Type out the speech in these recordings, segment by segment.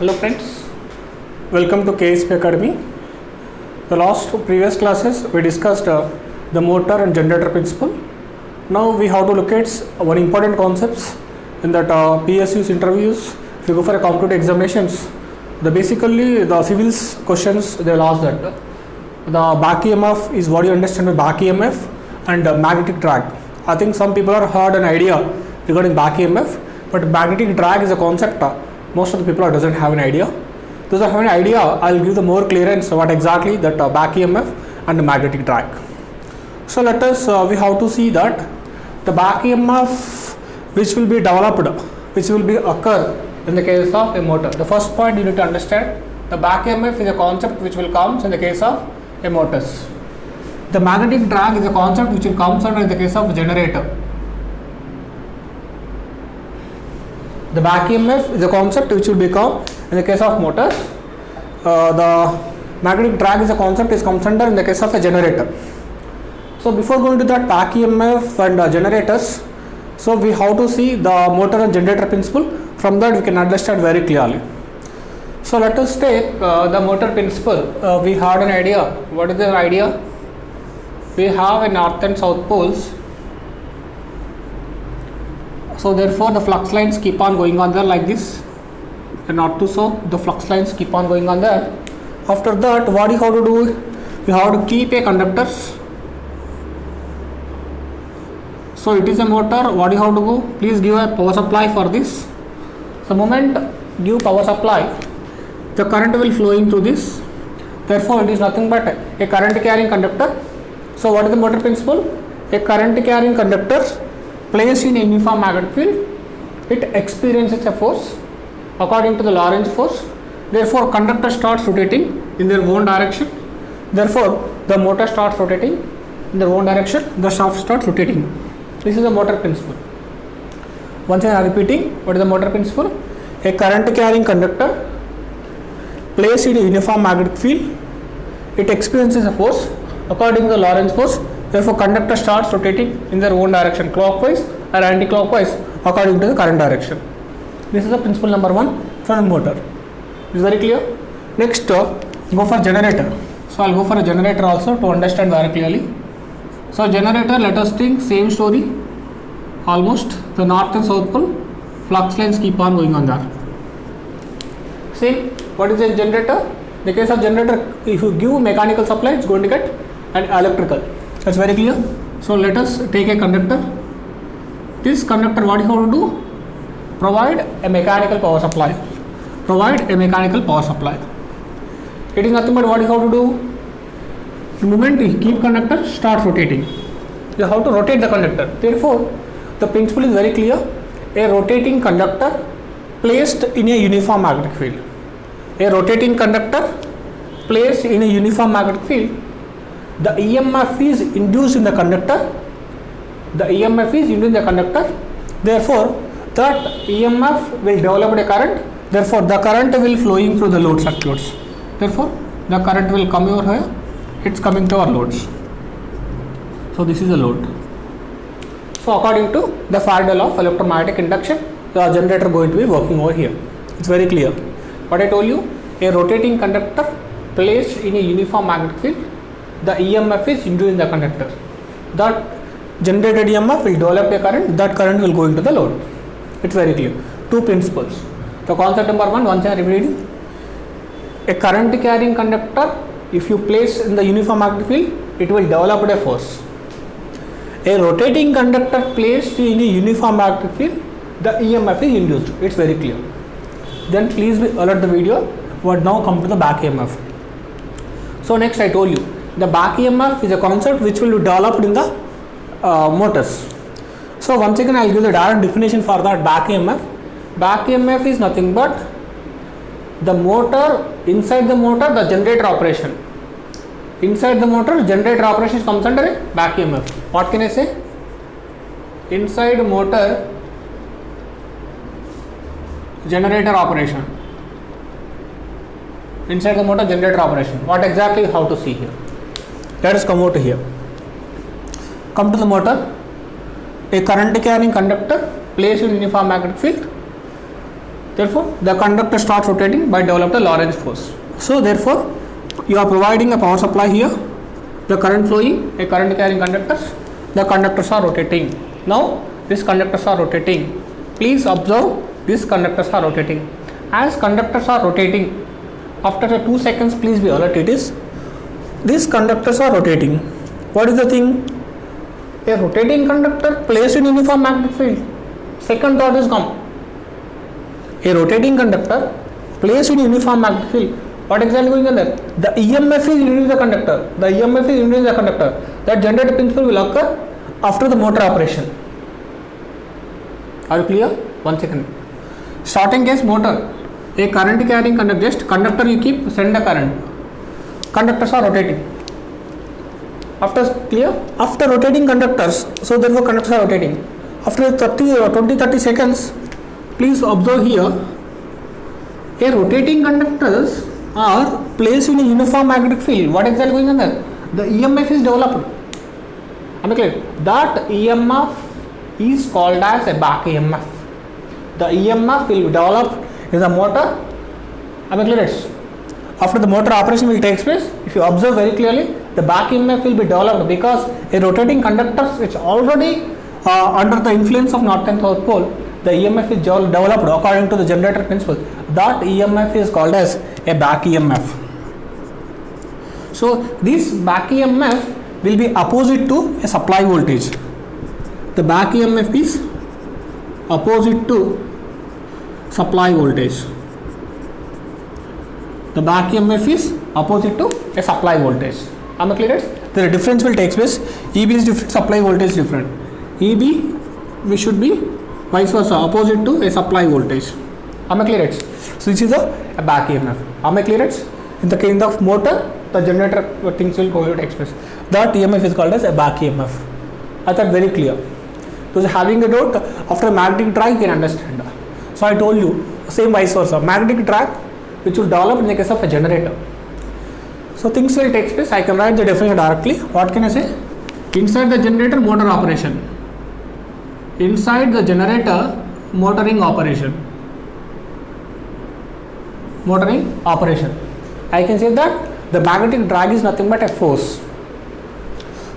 Hello friends, welcome to KSP Academy. The last previous classes we discussed the motor and generator principle. Now we have to look at one important concepts in that PSU's interviews. If you go for a competitive examinations, basically the civils questions they will ask that the back EMF is what you understand by back EMF and magnetic drag. I think some people have heard an idea regarding back EMF, but magnetic drag is a concept most of the people doesn't have an idea. Those who have an idea, I'll give the more clearance what exactly that back EMF and the magnetic drag. So let us we have to see that the back EMF which will be developed, which will be occur in the case of a motor. The first point you need to understand, the back EMF is a concept which will comes in the case of a motors. The magnetic drag is a concept which will comes under in the case of generator. The back EMF is a concept which will become in the case of motors. The magnetic drag is a concept which comes under in the case of a generator. So before going to that back EMF and generators, so we have to see the motor and generator principle. From that we can understand very clearly. So let us take the motor principle. We had an idea. What is the idea? We have a north and south poles. So therefore the flux lines keep on going on there like this, and north to south the flux lines keep on going on there. After that what you have to do, you have to keep a conductors. So it is a motor, what you have to do, please give a power supply for this. So moment give power supply, the current will flowing through this, therefore it is nothing but a current carrying conductor. So what is the motor principle? A current carrying conductor placed in a uniform magnetic field, it experiences a force according to the Lorentz force. Therefore conductor starts rotating in their own direction. Therefore the motor starts rotating in their own direction, the shaft starts rotating. This is the motor principle. Once I am repeating, what is the motor principle? A current carrying conductor placed in a uniform magnetic field, it experiences a force according to the Lorentz force. Therefore conductor starts rotating in their own direction, clockwise or anti-clockwise according to the current direction. This is the principle number one from the motor. Is very clear? Next go for generator. So I'll go for a generator also to understand very clearly. So generator, let us think same story, almost the north and south pole, flux lines keep on going on there. Same, what is a generator? In the case of generator, if you give mechanical supply, it's going to get an electrical. That's very clear. So let us take a conductor. This conductor, what you have to do? Provide a mechanical power supply. Provide a mechanical power supply. It is nothing but what you have to do? The moment you keep conductor, start rotating. You have to rotate the conductor. Therefore, the principle is very clear. A rotating conductor placed in a uniform magnetic field. A rotating conductor placed in a uniform magnetic field, the EMF is induced in the conductor. The EMF is induced in the conductor. Therefore, that EMF will develop a current. Therefore, the current will flowing through the load circuits. Therefore, the current will come over here. It's coming to our loads. So this is the load. So according to the Faraday law of electromagnetic induction, the generator going to be working over here. It's very clear. What I told you, a rotating conductor placed in a uniform magnetic field, the EMF is induced in the conductor. That generated EMF will develop a current, that current will go into the load. It's very clear. Two principles. The concept number one, once I am repeating, a current carrying conductor, if you place in the uniform magnetic field, it will develop a force. A rotating conductor placed in a uniform magnetic field, the EMF is induced. It's very clear. Then please alert the video. What now come to the back EMF. So next I told you, the back EMF is a concept which will be developed in the motors. So once again I will give the direct definition for that back EMF. Back EMF is nothing but the motor, inside the motor the generator operation. Inside the motor generator operation comes under a back EMF. What can I say? Inside motor generator operation. Inside the motor generator operation. What exactly you have to see here? Let us come out here. Come to the motor. A current carrying conductor placed in uniform magnetic field. Therefore, the conductor starts rotating by developing the Lorentz force. So, therefore, you are providing a power supply here. The current flowing, a current carrying conductors. The conductors are rotating. Now, these conductors are rotating. Please observe, these conductors are rotating. As conductors are rotating, after the 2 seconds, please be alert. It is these conductors are rotating. What is the thing? A rotating conductor placed in uniform magnetic field. Second thought is come. A rotating conductor placed in uniform magnetic field. What exactly going on there? The EMF is induced in the conductor. The EMF is induced in the conductor. That generator principle will occur after the motor operation. Are you clear? 1 second. Starting case motor. A current carrying conductor. Just conductor you keep, send the current. Conductors are rotating. After clear? After rotating conductors, so therefore conductors are rotating. After 20-30 seconds, please observe here. A rotating conductors are placed in a uniform magnetic field. What exactly going on there? The EMF is developed. Am I clear? That EMF is called as a back EMF. The EMF will develop in the motor. Am I clear? After the motor operation will take place, if you observe very clearly, the back EMF will be developed because a rotating conductor which already under the influence of north and south pole, the EMF is developed according to the generator principle. That EMF is called as a back EMF. So this back EMF will be opposite to a supply voltage. The back EMF is opposite to supply voltage. The back EMF is opposite to a supply voltage. Am I clear? The difference will take place. EB is different, supply voltage is different. EB we should be vice versa, opposite to a supply voltage. Am I clear? So this is a back EMF. Am I clear? In the case of motor, the generator things will go to take place. That EMF is called as a back EMF. I thought very clear. Because having a doubt, after magnetic drag you can understand. So I told you, same vice versa. Magnetic drag which will develop in the case of a generator. So things will take place. I can write the definition directly. What can I say? Inside the generator, motor operation. Inside the generator, motoring operation. Motoring operation. I can say that the magnetic drag is nothing but a force.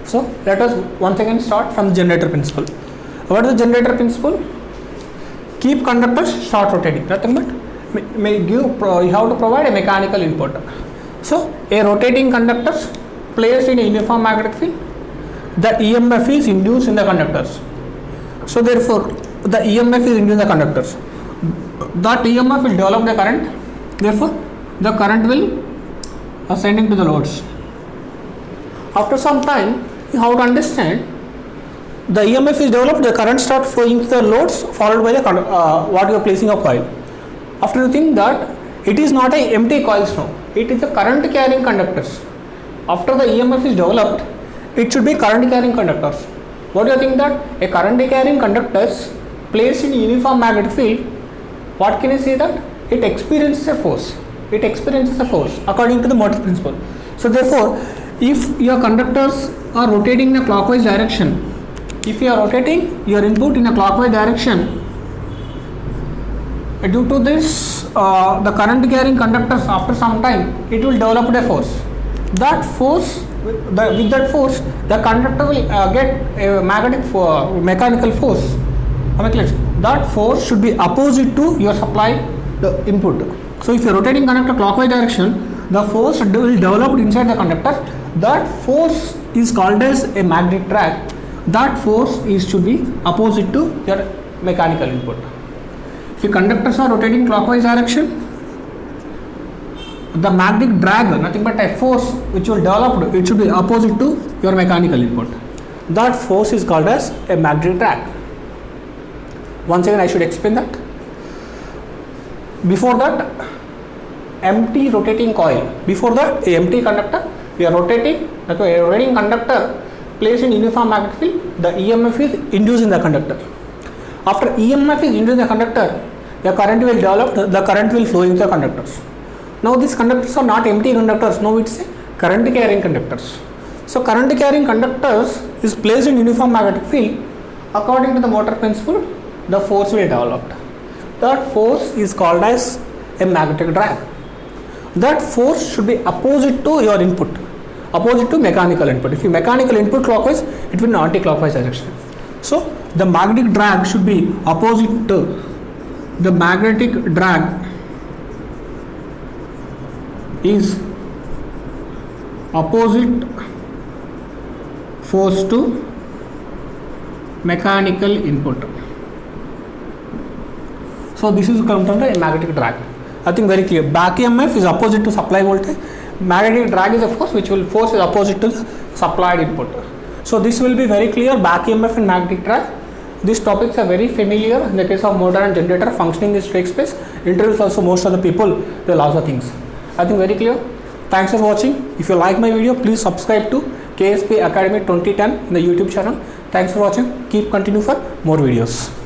So let us once again start from the generator principle. What is the generator principle? Keep conductors start rotating. Nothing but you have to provide a mechanical input. So a rotating conductor placed in a uniform magnetic field, the EMF is induced in the conductors. So therefore the EMF is induced in the conductors. That EMF will develop the current. Therefore the current will ascending to the loads. After some time you have to understand the EMF is developed, the current starts flowing to the loads followed by the what you are placing a coil. After you think that it is not a empty coils now, it is a current carrying conductors. After the EMF is developed, it should be current carrying conductors. What do you think that a current carrying conductors placed in uniform magnetic field, what can I say that? It experiences a force. It experiences a force according to the motor principle. So therefore, if your conductors are rotating in a clockwise direction, if you are rotating your input in a clockwise direction, due to this the current carrying conductors after some time it will develop a force. That force with that force the conductor will get a mechanical force. That force should be opposite to your supply the input. So if you are rotating conductor clockwise direction, the force will develop inside the conductor. That force is called as a magnetic drag. That force should be opposite to your mechanical input. If your conductors are rotating clockwise direction, the magnetic drag, nothing but a force which will develop, it should be opposite to your mechanical input. That force is called as a magnetic drag. Once again I should explain that. Before that, empty rotating coil. Before that, a empty conductor, we are rotating, that a rotating conductor placed in uniform magnetic field, the EMF is induced in the conductor. After EMF is induced in the conductor, the current will develop, the current will flow into the conductors. Now these conductors are not empty conductors, now it's a current carrying conductors. So current carrying conductors is placed in uniform magnetic field. According to the motor principle, the force will develop. that force is called as a magnetic drag. That force should be opposite to your input, opposite to mechanical input. If you mechanical input clockwise, it will be anti-clockwise direction. So the magnetic drag should be opposite to the magnetic drag is opposite force to mechanical input. So this is come from the magnetic drag. I think very clear. Back EMF is opposite to supply voltage. Magnetic drag is a force which will force is opposite to supplied input. So this will be very clear. Back EMF and magnetic drag. These topics are very familiar in the case of motor and generator functioning in straight space. Interviews also most of the people they will ask the things. I think very clear. Thanks for watching. If you like my video, please subscribe to KSP Academy 2010 in the YouTube channel. Thanks for watching. Keep continue for more videos.